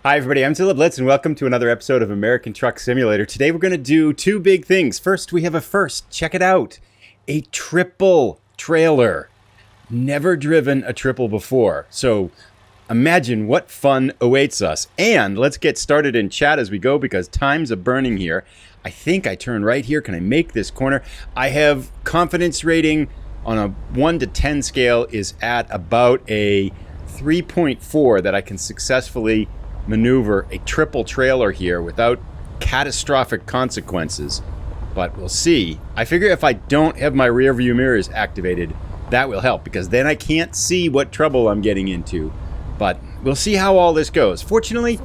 Hi everybody, I'm Zilla Blitz and welcome to another episode of American Truck Simulator. Today we're going to do two big things. First, we have a first. Check it out. A triple trailer. Never driven a triple before. So imagine what fun awaits us. And let's get started in chat as we go because time's a burning here. I think I turn right here. Can I make this corner? I have confidence rating on a 1 to 10 scale is at about a 3.4 that I can successfully maneuver a triple trailer here without catastrophic consequences, but we'll see. I figure if I don't have my rear view mirrors activated, that will help because then I can't see what trouble I'm getting into, but we'll see how all this goes. Fortunately,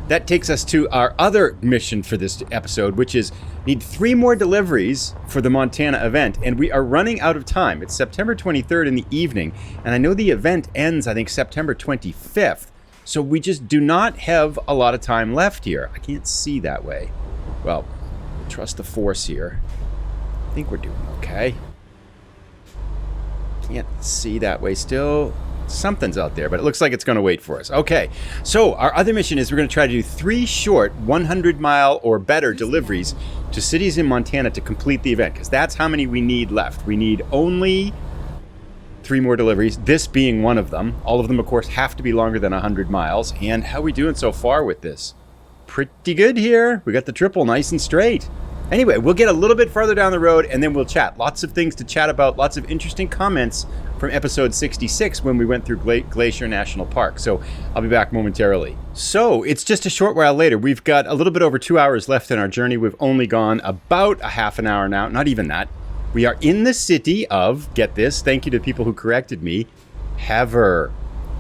that takes us to our other mission for this episode, which is need 3 more deliveries for the Montana event, and we are running out of time. It's September 23rd in the evening, and I know the event ends, I think, September 25th. So we just do not have a lot of time left here. I can't see that way. Well, trust the force here. I think we're doing okay. Can't see that way still. Something's out there, but it looks like it's going to wait for us. Okay, so our other mission is we're going to try to do 3 short 100-mile or better deliveries to cities in Montana to complete the event, because that's how many we need left. We need only 3 more deliveries, this being one of them. All of them, of course, have to be longer than 100 miles. And how are we doing so far with this? Pretty good here. We got the triple nice and straight. Anyway, we'll get a little bit farther down the road and then we'll chat. Lots of things to chat about, lots of interesting comments from episode 66 when we went through Glacier National Park. So I'll be back momentarily. So it's just a short while later. We've got a little bit over 2 hours left in our journey. We've only gone about a half an hour now, not even that. We are in the city of, get this, thank you to people who corrected me, Heever.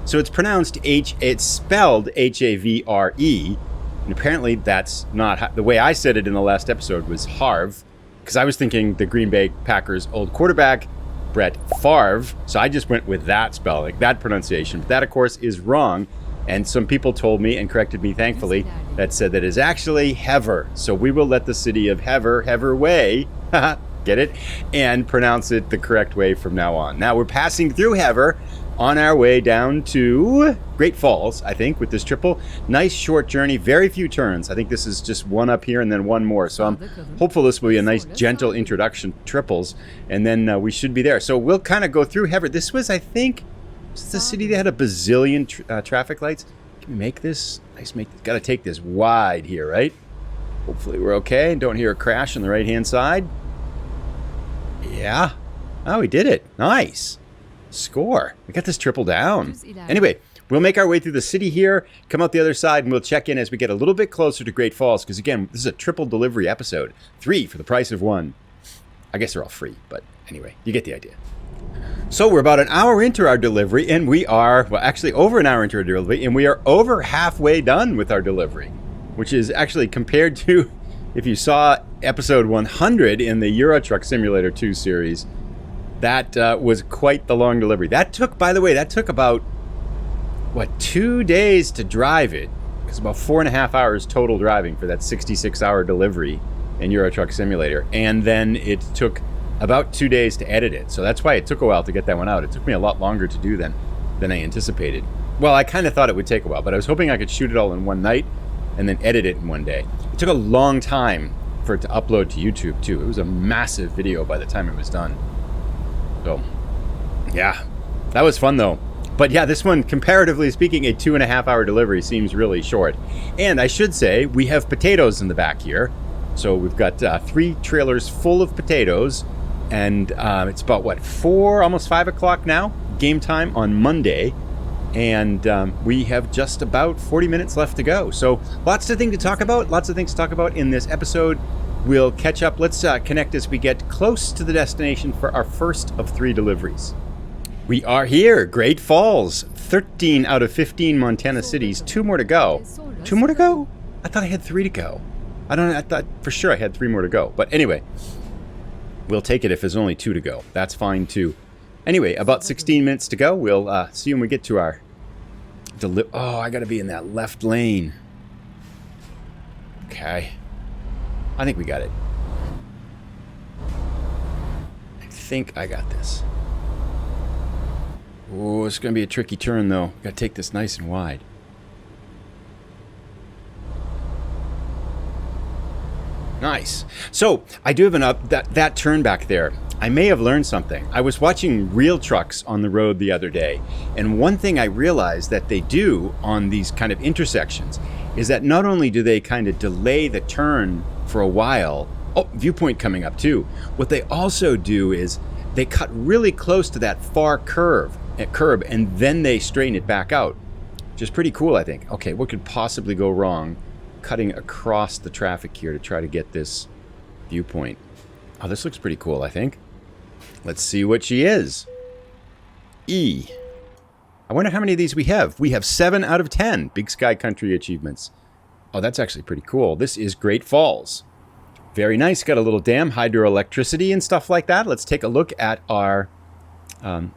So it's pronounced it's spelled H-A-V-R-E, and apparently that's not how, the way I said it in the last episode was Harv, because I was thinking the Green Bay Packers old quarterback, Brett Favre, so I just went with that spelling, that pronunciation. But that, of course, is wrong, and some people told me and corrected me, thankfully, that said that is actually Heever. So we will let the city of Heever Way, get it, and pronounce it the correct way from now on. Now we're passing through Heever on our way down to Great Falls, I think, with this triple. Nice short journey, very few turns. I think this is just one up here and then one more. So I'm hopeful this will be a nice gentle introduction to triples, and then we should be there. So we'll kind of go through Heever. This was, I think, was the city that had a bazillion traffic lights. Can we make this? Nice, got to take this wide here, right? Hopefully we're okay and don't hear a crash on the right-hand side. Yeah. Oh, we did it. Nice. Score. We got this triple down. Anyway, we'll make our way through the city here, come out the other side, and we'll check in as we get a little bit closer to Great Falls, because, again, this is a triple delivery episode. 3 for the price of 1. I guess they're all free, but anyway, you get the idea. So we're about an hour into our delivery, and we are, well, actually over an hour into our delivery, and we are over halfway done with our delivery, which is actually compared to, if you saw episode 100 in the Euro Truck Simulator 2 series, that was quite the long delivery. That took, by the way, about, 2 days to drive it. It's about 4.5 hours total driving for that 66-hour delivery in Euro Truck Simulator. And then it took about 2 days to edit it. So that's why it took a while to get that one out. It took me a lot longer to do than I anticipated. Well, I kind of thought it would take a while, but I was hoping I could shoot it all in one night and then edit it in one day. It took a long time for it to upload to YouTube too. It was a massive video by the time it was done. So, yeah, that was fun though. But yeah, this one, comparatively speaking, a 2.5 hour delivery seems really short. And I should say, we have potatoes in the back here. So we've got 3 trailers full of potatoes. And it's about, almost 5 o'clock now, game time on Monday. And we have just about 40 minutes left to go. So lots of things to talk about in this episode. We'll catch up. Let's connect as we get close to the destination for our first of 3 deliveries. We are here, Great Falls. 13 out of 15 Montana cities. 2 more to go. 2 more to go? I thought I had 3 to go. I thought for sure I had 3 more to go. But anyway, we'll take it if there's only 2 to go. That's fine too. Anyway, about 16 minutes to go. We'll see when we get to our oh, I gotta be in that left lane. Okay. I think we got it. I think I got this. Oh, it's gonna be a tricky turn though. Gotta take this nice and wide. Nice. So I do have that turn back there. I may have learned something. I was watching real trucks on the road the other day, and one thing I realized that they do on these kind of intersections is that not only do they kind of delay the turn for a while, oh, viewpoint coming up too. What they also do is they cut really close to that far curb, and then they straighten it back out, which is pretty cool, I think. Okay, what could possibly go wrong cutting across the traffic here to try to get this viewpoint? Oh, this looks pretty cool, I think. Let's see what she is. E. I wonder how many of these we have. We have 7 out of 10 Big Sky Country achievements. Oh, that's actually pretty cool. This is Great Falls. Very nice. Got a little dam, hydroelectricity and stuff like that. Let's take a look at our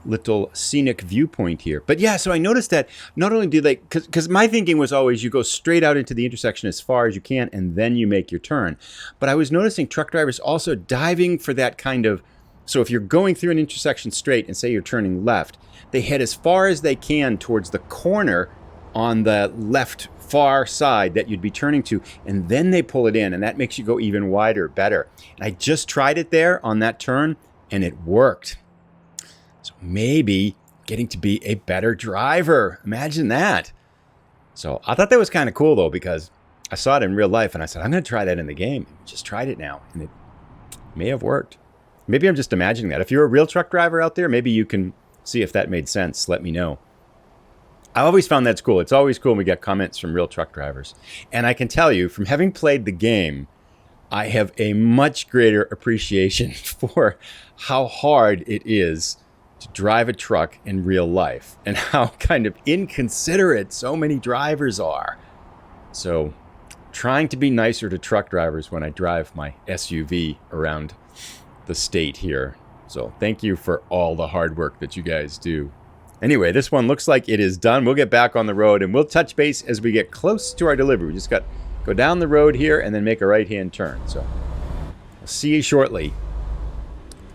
little scenic viewpoint here. But yeah, so I noticed that not only do they, because my thinking was always you go straight out into the intersection as far as you can and then you make your turn. But I was noticing truck drivers also diving for that kind of, so if you're going through an intersection straight and say you're turning left, they head as far as they can towards the corner on the left far side that you'd be turning to, and then they pull it in, and that makes you go even wider, better. And I just tried it there on that turn, and it worked. So maybe getting to be a better driver. Imagine that. So I thought that was kind of cool, though, because I saw it in real life, and I said, I'm going to try that in the game. Just tried it now, and it may have worked. Maybe I'm just imagining that. If you're a real truck driver out there, maybe you can see if that made sense. Let me know. I always found that's cool. It's always cool when we get comments from real truck drivers. And I can tell you, from having played the game, I have a much greater appreciation for how hard it is to drive a truck in real life and how kind of inconsiderate so many drivers are. So trying to be nicer to truck drivers when I drive my SUV around the state here. So thank you for all the hard work that you guys do. Anyway, this one looks like it is done. We'll get back on the road and we'll touch base as we get close to our delivery. We just got to go down the road here and then make a right-hand turn. So I'll see you shortly.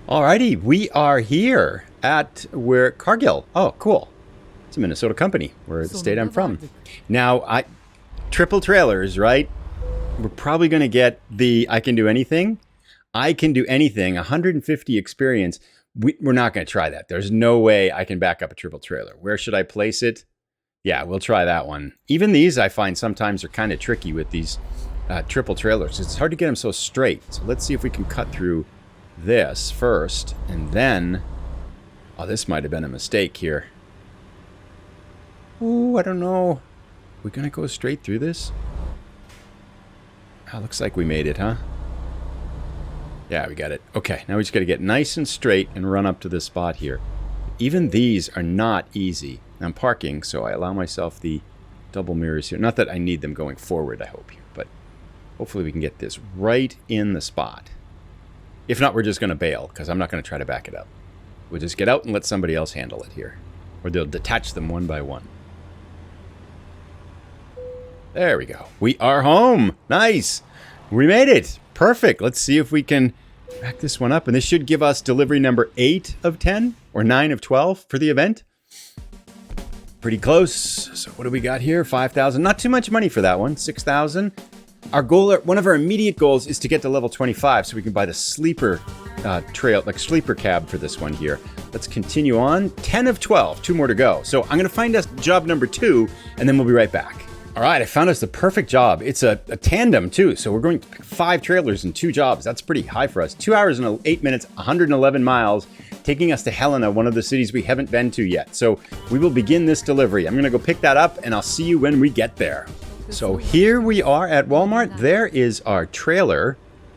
Alrighty, we are here at where Cargill. Oh, cool. It's a Minnesota company, where the state I'm from. Now, triple trailers, right? We're probably going to get the I can do anything. I can do anything, 150 experience. We're not going to try that. There's no way I can back up a triple trailer. Where should I place it? Yeah, we'll try that one. Even these I find sometimes are kind of tricky with these triple trailers. It's hard to get them so straight. So let's see if we can cut through this first. And then, oh, this might have been a mistake here. Ooh, I don't know. We're going to go straight through this? Oh, looks like we made it, huh? Yeah, we got it. Okay, now we just got to get nice and straight and run up to this spot here. Even these are not easy. I'm parking, so I allow myself the double mirrors here. Not that I need them going forward, I hope here, but hopefully we can get this right in the spot. If not, we're just going to bail, because I'm not going to try to back it up. We'll just get out and let somebody else handle it here. Or they'll detach them one by one. There we go. We are home. Nice. We made it. Perfect. Let's see if we can back this one up. And this should give us delivery number 8 of 10 or 9 of 12 for the event. Pretty close. So what do we got here? 5,000. Not too much money for that one. 6,000. Our goal, one of our immediate goals is to get to level 25 so we can buy the sleeper trail, like sleeper cab for this one here. Let's continue on. 10 of 12. 2 more to go. So I'm going to find us job number 2 and then we'll be right back. All right, I found us the perfect job. It's a tandem, too. So we're going to pick 5 trailers and 2 jobs. That's pretty high for us. 2 hours and 8 minutes, 111 miles, taking us to Helena, one of the cities we haven't been to yet. So we will begin this delivery. I'm going to go pick that up, and I'll see you when we get there. So here we are at Walmart. There is our trailer.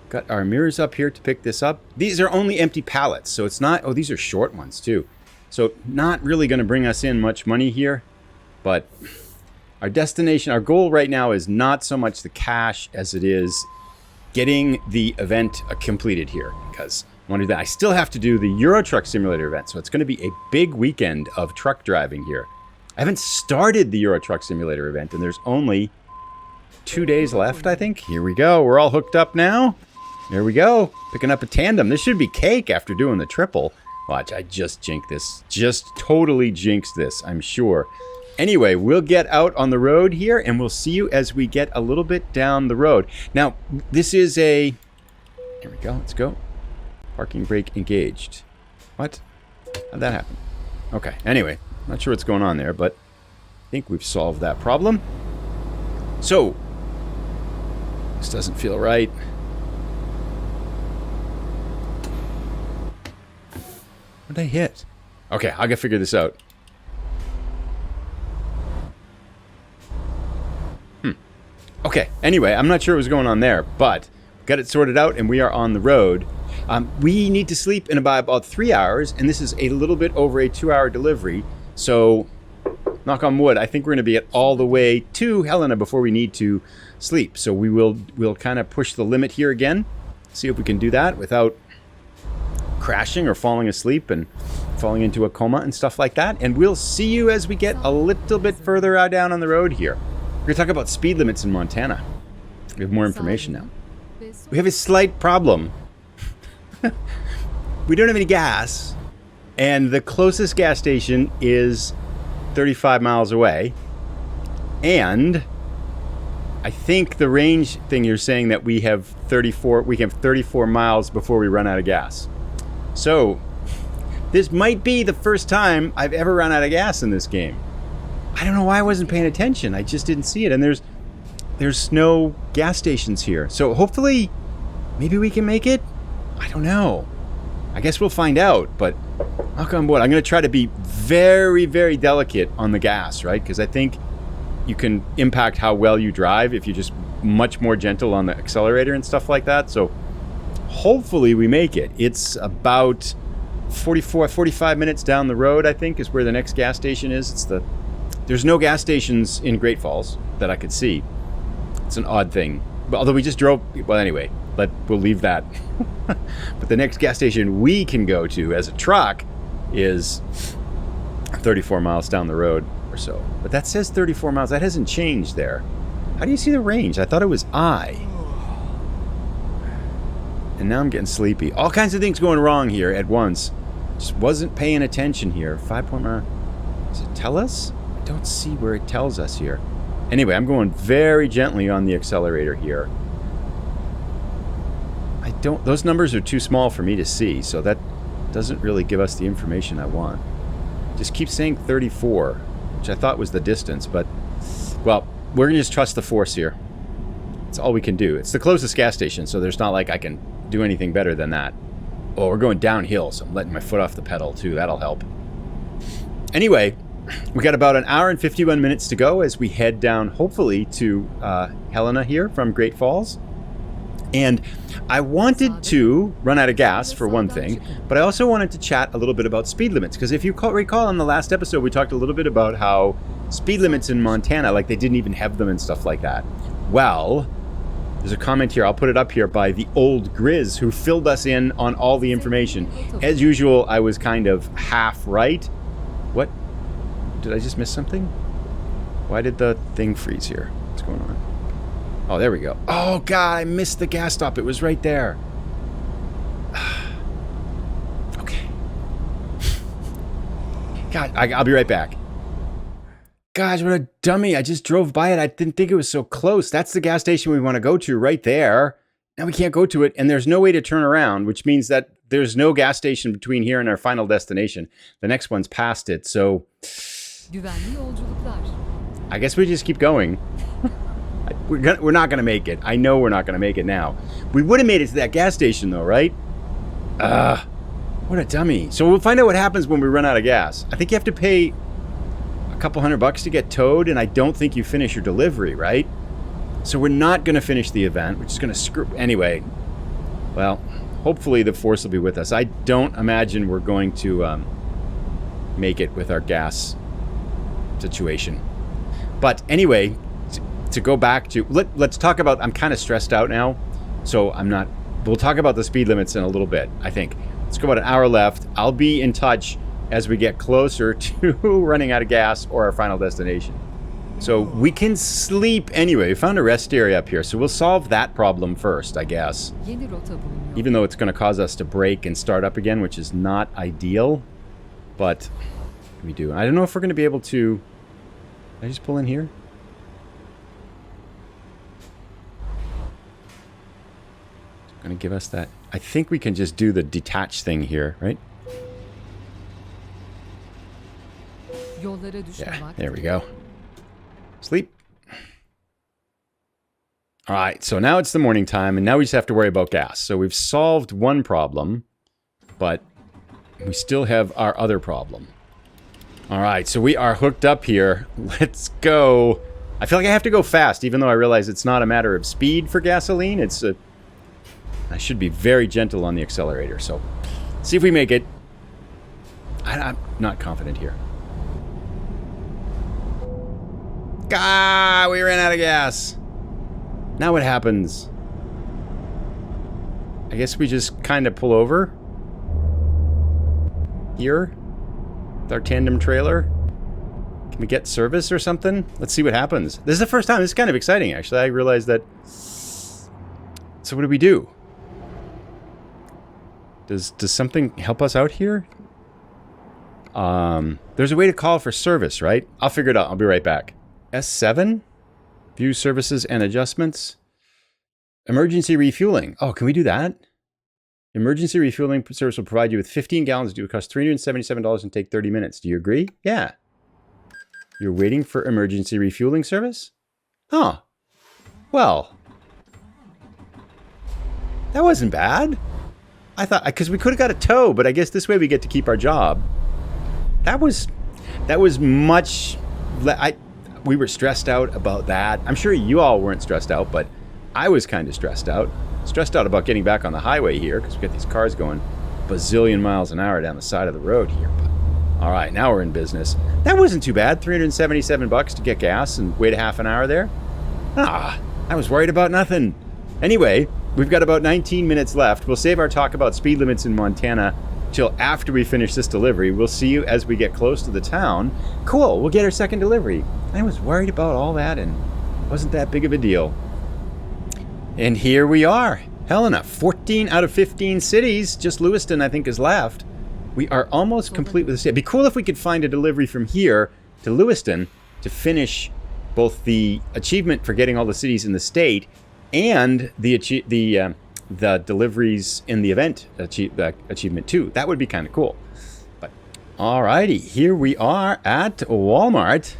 Got our mirrors up here to pick this up. These are only empty pallets, so it's not... Oh, these are short ones, too. So not really going to bring us in much money here, but... Our destination, our goal right now is not so much the cash as it is getting the event completed here, because I want to do that. I still have to do the Euro Truck Simulator event, so it's going to be a big weekend of truck driving here. I haven't started the Euro Truck Simulator event, and there's only 2 days left, I think. Here we go. We're all hooked up now. There we go. Picking up a tandem. This should be cake after doing the triple. Watch, I just jinked this. Just totally jinxed this, I'm sure. Anyway, we'll get out on the road here, and we'll see you as we get a little bit down the road. Now, this is a... Here we go. Let's go. Parking brake engaged. What? How'd that happen? Okay. Anyway, not sure what's going on there, but I think we've solved that problem. So, this doesn't feel right. What did I hit? Okay, I gotta figure this out. Okay, anyway, I'm not sure what was going on there, but got it sorted out and we are on the road. We need to sleep in about 3 hours, and this is a little bit over a 2-hour delivery. So, knock on wood, I think we're going to be at all the way to Helena before we need to sleep. So we'll kind of push the limit here again, see if we can do that without crashing or falling asleep and falling into a coma and stuff like that. And we'll see you as we get a little bit further down on the road here. We're going to talk about speed limits in Montana. We have more information now. We have a slight problem. We don't have any gas, and the closest gas station is 35 miles away. And I think the range thing you're saying that we have 34 miles before we run out of gas. So this might be the first time I've ever run out of gas in this game. I don't know why I wasn't paying attention. I just didn't see it. And there's no gas stations here. So hopefully maybe we can make it. I don't know. I guess we'll find out, but knock on wood. I'm going to try to be very, very delicate on the gas, right? Because I think you can impact how well you drive if you're just much more gentle on the accelerator and stuff like that. So hopefully we make it. It's about 45 minutes down the road, I think, is where the next gas station is. There's no gas stations in Great Falls that I could see. It's an odd thing. But although we just drove... Well, anyway, we'll leave that. But the next gas station we can go to as a truck is 34 miles down the road or so. But that says 34 miles. That hasn't changed there. How do you see the range? I thought it was I. And now I'm getting sleepy. All kinds of things going wrong here at once. Just wasn't paying attention here. 5.9. Does it tell us? I don't see where it tells us here. Anyway, I'm going very gently on the accelerator here. Those numbers are too small for me to see, so that doesn't really give us the information I want. Just keep saying 34, which I thought was the distance, but, well, we're going to just trust the force here. That's all we can do. It's the closest gas station, so there's not like I can do anything better than that. Oh, we're going downhill, so I'm letting my foot off the pedal, too. That'll help. Anyway, we got about an hour and 51 minutes to go as we head down, hopefully, to Helena here from Great Falls. And I wanted to run out of gas, for one thing, but I also wanted to chat a little bit about speed limits, because if you recall in the last episode, we talked a little bit about how speed limits in Montana, like they didn't even have them and stuff like that. Well, there's a comment here, I'll put it up here, by the old Grizz, who filled us in on all the information. As usual, I was kind of half right. What? Did I just miss something? Why did the thing freeze here? What's going on? Oh, there we go. Oh, God, I missed the gas stop. It was right there. Okay. God, I'll be right back. Gosh, what a dummy. I just drove by it. I didn't think it was so close. That's the gas station we want to go to right there. Now we can't go to it, and there's no way to turn around, which means that there's no gas station between here and our final destination. The next one's past it, so... I guess we just keep going. We're not going to make it. I know we're not going to make it now. We would have made it to that gas station, though, right? What a dummy. So we'll find out what happens when we run out of gas. I think you have to pay a couple $100 to get towed, and I don't think you finish your delivery, right? So we're not going to finish the event. We're just going to screw... Anyway, well, hopefully the force will be with us. I don't imagine we're going to make it with our gas situation. But anyway... to go back to, let's talk about, I'm kind of stressed out now, so we'll talk about the speed limits in a little bit, I think. Let's go about an hour left. I'll be in touch as we get closer to running out of gas or our final destination. So we can sleep anyway. We found a rest area up here, so we'll solve that problem first, I guess. Even though it's going to cause us to brake and start up again, which is not ideal, but we do. I don't know if we're going to be able to I just pull in here? It's going to give us that. I think we can just do the detach thing here, right? Yeah, there we go. Sleep. All right, so now it's the morning time, and now we just have to worry about gas. So we've solved one problem, but we still have our other problem. All right, so we are hooked up here. Let's go. I feel like I have to go fast, even though I realize it's not a matter of speed for gasoline. I should be very gentle on the accelerator, so see if we make it. I'm not confident here. Ah, we ran out of gas. Now what happens? I guess we just kind of pull over here with our tandem trailer. Can we get service or something? Let's see what happens. This is the first time. This is kind of exciting, actually. I realized that. So what do we do? Does something help us out here? There's a way to call for service, right? I'll figure it out. I'll be right back. S7? View services and adjustments. Emergency refueling. Oh, can we do that? Emergency refueling service will provide you with 15 gallons. It will cost $377 and take 30 minutes. Do you agree? Yeah. You're waiting for emergency refueling service? Huh. Well. That wasn't bad. I thought, because we could have got a tow, but I guess this way we get to keep our job. That was much... We were stressed out about that. I'm sure you all weren't stressed out, but I was kind of stressed out. Stressed out about getting back on the highway here, because we got these cars going bazillion miles an hour down the side of the road here. But, all right, now we're in business. That wasn't too bad. $377 to get gas and wait a half an hour there. I was worried about nothing. Anyway, we've got about 19 minutes left. We'll save our talk about speed limits in Montana till after we finish this delivery. We'll see you as we get close to the town. Cool, we'll get our second delivery. I was worried about all that and it wasn't that big of a deal. And here we are. Helena, 14 out of 15 cities. Just Lewiston, I think, is left. We are almost complete with the city. It'd be cool if we could find a delivery from here to Lewiston to finish both the achievement for getting all the cities in the state and the deliveries in the event achievement too. That would be kind of cool. But alrighty, here we are at Walmart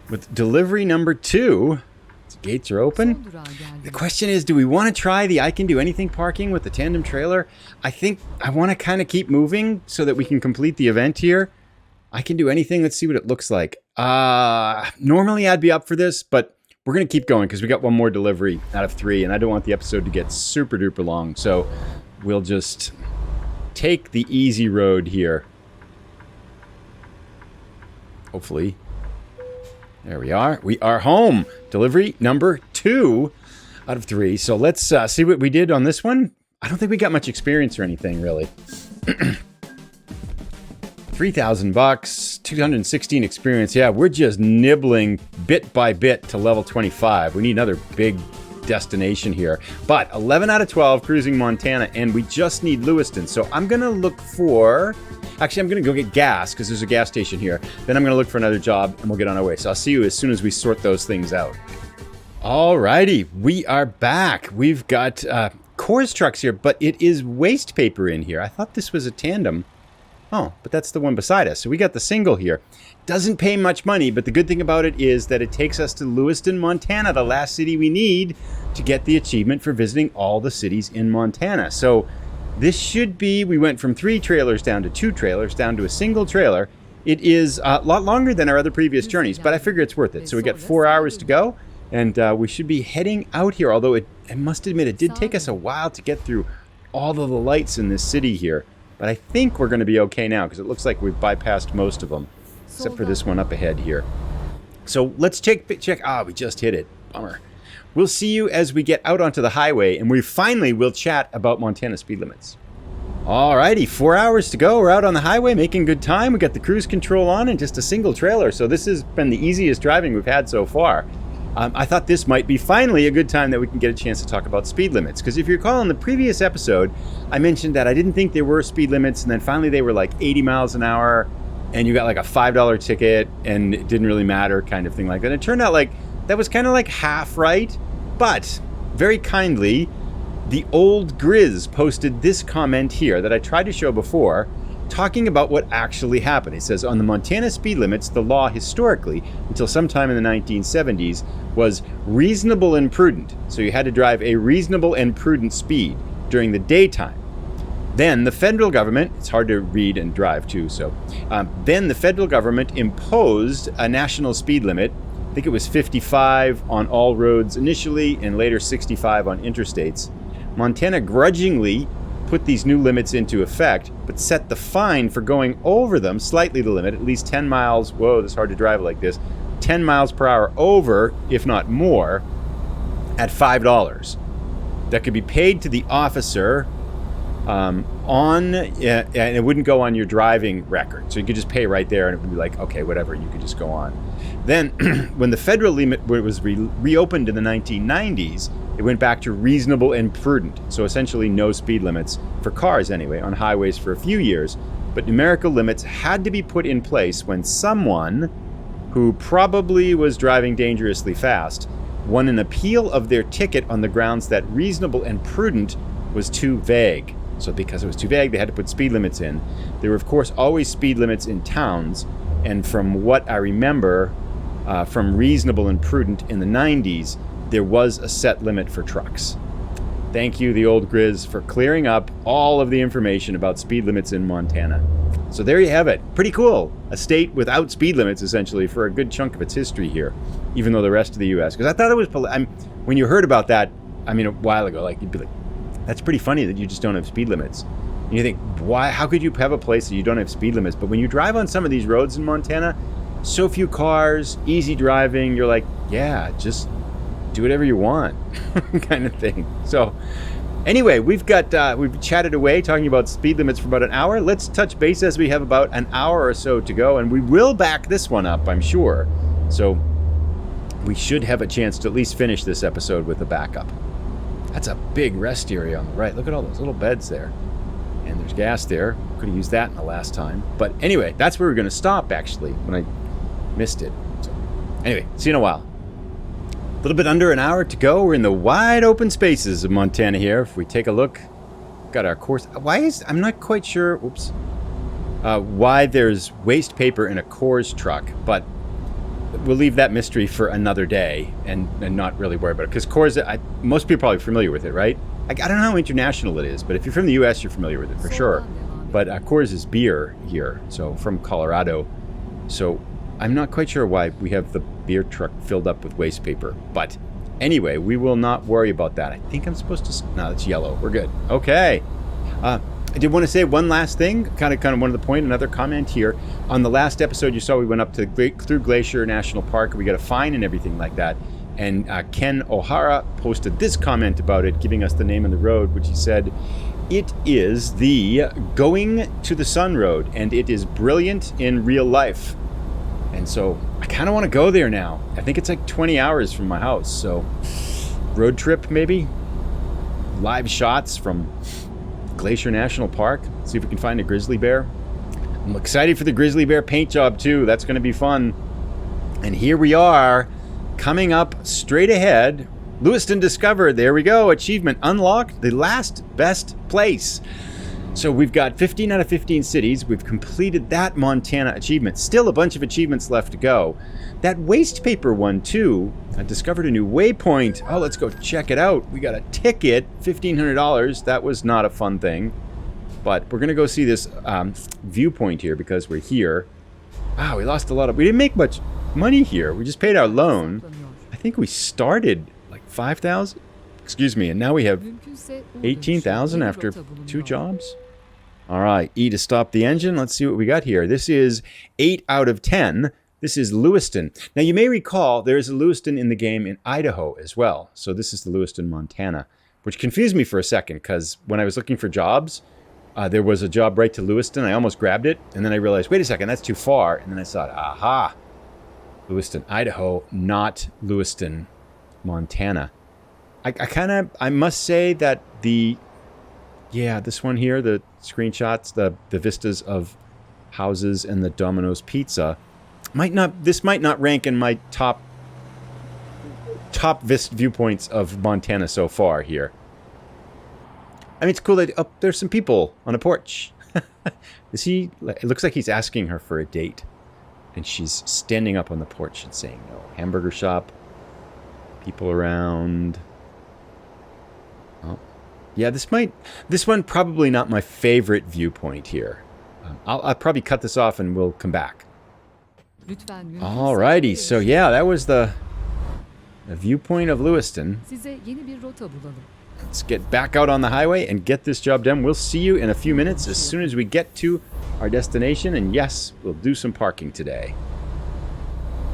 with delivery number 2. The gates are open. The question is, do we want to try the I can do anything parking with the tandem trailer? I think I want to kind of keep moving so that we can complete the event here. I can do anything. Let's see what it looks like. Normally I'd be up for this, but we're going to keep going because we got one more delivery out of 3, and I don't want the episode to get super duper long. So we'll just take the easy road here. Hopefully. There we are. We are home. Delivery number 2 out of 3. So let's see what we did on this one. I don't think we got much experience or anything, really. $3,000, 216 experience. Yeah, we're just nibbling bit by bit to level 25. We need another big destination here. But 11 out of 12 cruising Montana, and we just need Lewiston. So I'm going to look for... Actually, I'm going to go get gas because there's a gas station here. Then I'm going to look for another job, and we'll get on our way. So I'll see you as soon as we sort those things out. Alrighty, we are back. We've got Coors trucks here, but it is waste paper in here. I thought this was a tandem. Oh, but that's the one beside us. So we got the single here. Doesn't pay much money, but the good thing about it is that it takes us to Lewiston, Montana, the last city we need to get the achievement for visiting all the cities in Montana. So this should be, we went from 3 trailers down to 2 trailers, down to a single trailer. It is a lot longer than our other previous journeys, but I figure it's worth it. So we got 4 hours to go, and we should be heading out here, although I must admit, it did take us a while to get through all of the lights in this city here. But I think we're going to be okay now because it looks like we've bypassed most of them, except for this one up ahead here. So let's check. We just hit it. Bummer. We'll see you as we get out onto the highway, and we finally will chat about Montana speed limits. Alrighty, 4 hours to go. We're out on the highway making good time. We got the cruise control on and just a single trailer. So this has been the easiest driving we've had so far. I thought this might be finally a good time that we can get a chance to talk about speed limits. Because if you recall in the previous episode, I mentioned that I didn't think there were speed limits, and then finally they were like 80 miles an hour. and you got like a $5 ticket, and it didn't really matter, kind of thing like that. And it turned out like that was kind of like half right, but very kindly, the old Grizz posted this comment here that I tried to show before, talking about what actually happened. He says, on the Montana speed limits, the law historically, until sometime in the 1970s, was reasonable and prudent. So you had to drive a reasonable and prudent speed during the daytime. Then the federal government, it's hard to read and drive too, so then the federal government imposed a national speed limit. I think it was 55 on all roads initially, and later 65 on interstates. Montana grudgingly put these new limits into effect, but set the fine for going over them, slightly the limit, at least 10 miles, whoa, it's hard to drive like this, 10 miles per hour over, if not more, at $5. That could be paid to the officer and it wouldn't go on your driving record. So you could just pay right there, and it would be like, okay, whatever, you could just go on. Then, when the federal limit was reopened in the 1990s, it went back to reasonable and prudent. So essentially no speed limits, for cars anyway, on highways for a few years. But numerical limits had to be put in place when someone who probably was driving dangerously fast won an appeal of their ticket on the grounds that reasonable and prudent was too vague. So because it was too vague, they had to put speed limits in. There were, of course, always speed limits in towns. And from what I remember, from reasonable and prudent in the 90s, there was a set limit for trucks. Thank you, the old Grizz, for clearing up all of the information about speed limits in Montana. So there you have it. Pretty cool. A state without speed limits, essentially, for a good chunk of its history here, even though the rest of the U.S. Because I thought it was, when you heard about that, I mean, a while ago, like, you'd be like, that's pretty funny that you just don't have speed limits. And you think, why? How could you have a place that you don't have speed limits? But when you drive on some of these roads in Montana, so few cars, easy driving, you're like, yeah, just do whatever you want, kind of thing. So anyway, we've chatted away talking about speed limits for about an hour. Let's touch base as we have about an hour or so to go, and we will back this one up, I'm sure. So we should have a chance to at least finish this episode with a backup. That's a big rest area on the right. Look at all those little beds there. And there's gas there. Could have used that in the last time. But anyway, that's where we're going to stop, actually, when I missed it. So anyway, see you in a while. A little bit under an hour to go. We're in the wide open spaces of Montana here. If we take a look, got our course. I'm not quite sure, why there's waste paper in a Coors truck, but we'll leave that mystery for another day and not really worry about it. Because Coors, most people are probably familiar with it, right? I don't know how international it is, but if you're from the U.S., you're familiar with it for sure. But Coors is beer here, so from Colorado. So I'm not quite sure why we have the beer truck filled up with waste paper. But anyway, we will not worry about that. I think I'm supposed to... No, it's yellow. We're good. Okay. I did want to say one last thing, kind of one of the point, another comment here. On the last episode, you saw we went up to through Glacier National Park. We got a fine and everything like that. And Ken O'Hara posted this comment about it, giving us the name of the road, which he said, it is the Going to the Sun Road, and it is brilliant in real life. And so I kind of want to go there now. I think it's like 20 hours from my house. So road trip, maybe. Live shots from Glacier National Park. See if we can find a grizzly bear. I'm excited for the grizzly bear paint job too. That's going to be fun. And here we are, coming up straight ahead. Lewiston discovered. There we go. Achievement unlocked. The last best place. So we've got 15 out of 15 cities. We've completed that Montana achievement. Still a bunch of achievements left to go. That waste paper one too. I discovered a new waypoint. Oh, let's go check it out. We got a ticket, $1,500. That was not a fun thing. But we're going to go see this viewpoint here because we're here. Wow, we lost a lot of... We didn't make much money here. We just paid our loan. I think we started like 5,000. Excuse me. And now we have 18,000 after 2 jobs. All right, E to stop the engine. Let's see what we got here. This is 8 out of 10. This is Lewiston. Now, you may recall there is a Lewiston in the game in Idaho as well. So this is the Lewiston, Montana, which confused me for a second because when I was looking for jobs, there was a job right to Lewiston. I almost grabbed it, and then I realized, wait a second, that's too far. And then I thought, aha, Lewiston, Idaho, not Lewiston, Montana. I must say that this one here, the screenshots, the vistas of houses and the Domino's pizza. This might not rank in my top viewpoints of Montana so far here. I mean, it's cool that there's some people on a porch. It looks like he's asking her for a date. And she's standing up on the porch and saying no. Hamburger shop. People around. Oh. Yeah, this one probably not my favorite viewpoint here. I'll probably cut this off and we'll come back. Alrighty, so yeah, that was the viewpoint of Lewiston. Let's get back out on the highway and get this job done. We'll see you in a few minutes as soon as we get to our destination. And yes, we'll do some parking today.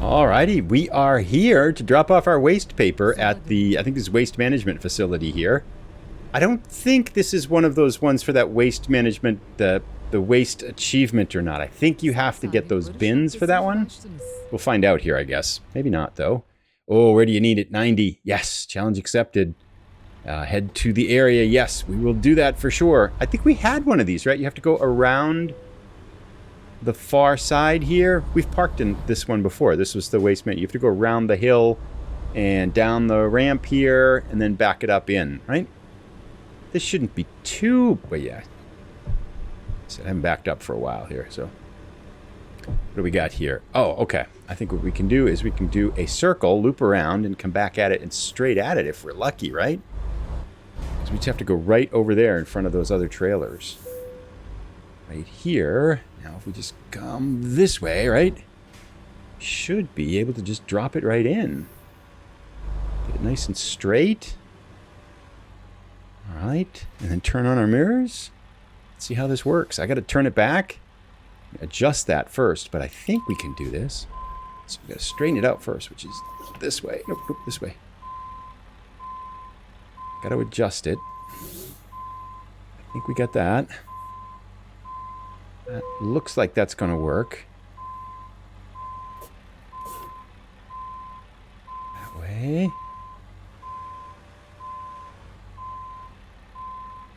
Alrighty, we are here to drop off our waste paper at I think this waste management facility here. I don't think this is one of those ones for that waste management, the waste achievement or not. I think you have to get those bins for that one. We'll find out here, I guess. Maybe not, though. Oh, where do you need it? 90. Yes, challenge accepted. Head to the area. Yes, we will do that for sure. I think we had one of these, right? You have to go around the far side here. We've parked in this one before. This was the waste man. You have to go around the hill and down the ramp here and then back it up in, right? This shouldn't be too... But yeah. So I haven't backed up for a while here, so... What do we got here? Oh, okay. I think what we can do is we can do a circle, loop around, and come back at it and straight at it if we're lucky, right? Because we just have to go right over there in front of those other trailers. Right here. Now, if we just come this way, right? Should be able to just drop it right in. Get it nice and straight. All right. And then turn on our mirrors. Let's see how this works. I got to turn it back. Adjust that first, but I think we can do this. So we got to straighten it out first, which is this way. Nope, this way. Got to adjust it. I think we got that. That looks like that's going to work. That way.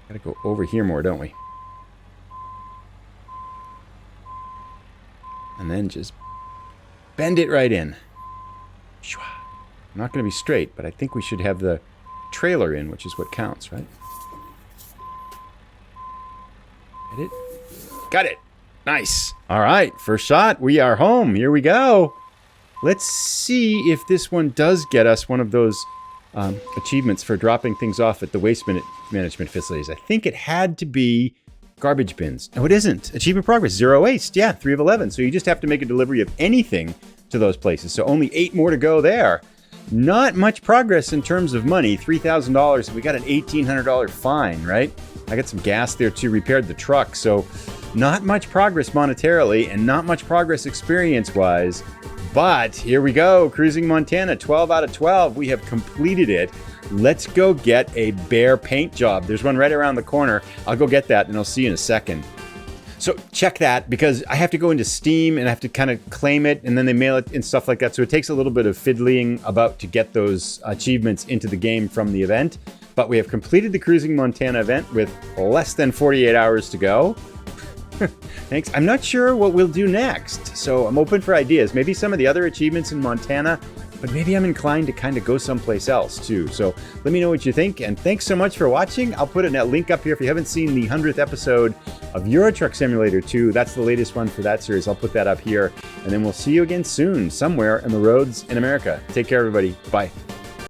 Got to go over here more, don't we? And then just bend it right in. Not going to be straight, but I think we should have the trailer in, which is what counts, right? Get it? Got it. Nice. All right, first shot. We are home. Here we go. Let's see if this one does get us one of those achievements for dropping things off at the waste management facilities. I think it had to be garbage bins. No, it isn't. Achievement progress, 0 waste. Yeah, 3 of 11. So you just have to make a delivery of anything to those places. So only 8 more to go there. Not much progress in terms of money. $3,000. We got an $1,800 fine, right? I got some gas there too, repaired the truck. So not much progress monetarily and not much progress experience-wise. But here we go. Cruising Montana, 12 out of 12. We have completed it. Let's go get a bear paint job. There's one right around the corner. I'll go get that and I'll see you in a second. So check that because I have to go into Steam and I have to kind of claim it and then they mail it and stuff like that. So it takes a little bit of fiddling about to get those achievements into the game from the event. But we have completed the Cruising Montana event with less than 48 hours to go. Thanks. I'm not sure what we'll do next. So I'm open for ideas. Maybe some of the other achievements in Montana, but maybe I'm inclined to kind of go someplace else too. So let me know what you think. And thanks so much for watching. I'll put a link up here if you haven't seen the 100th episode of Euro Truck Simulator 2. That's the latest one for that series. I'll put that up here. And then we'll see you again soon, somewhere in the roads in America. Take care, everybody. Bye.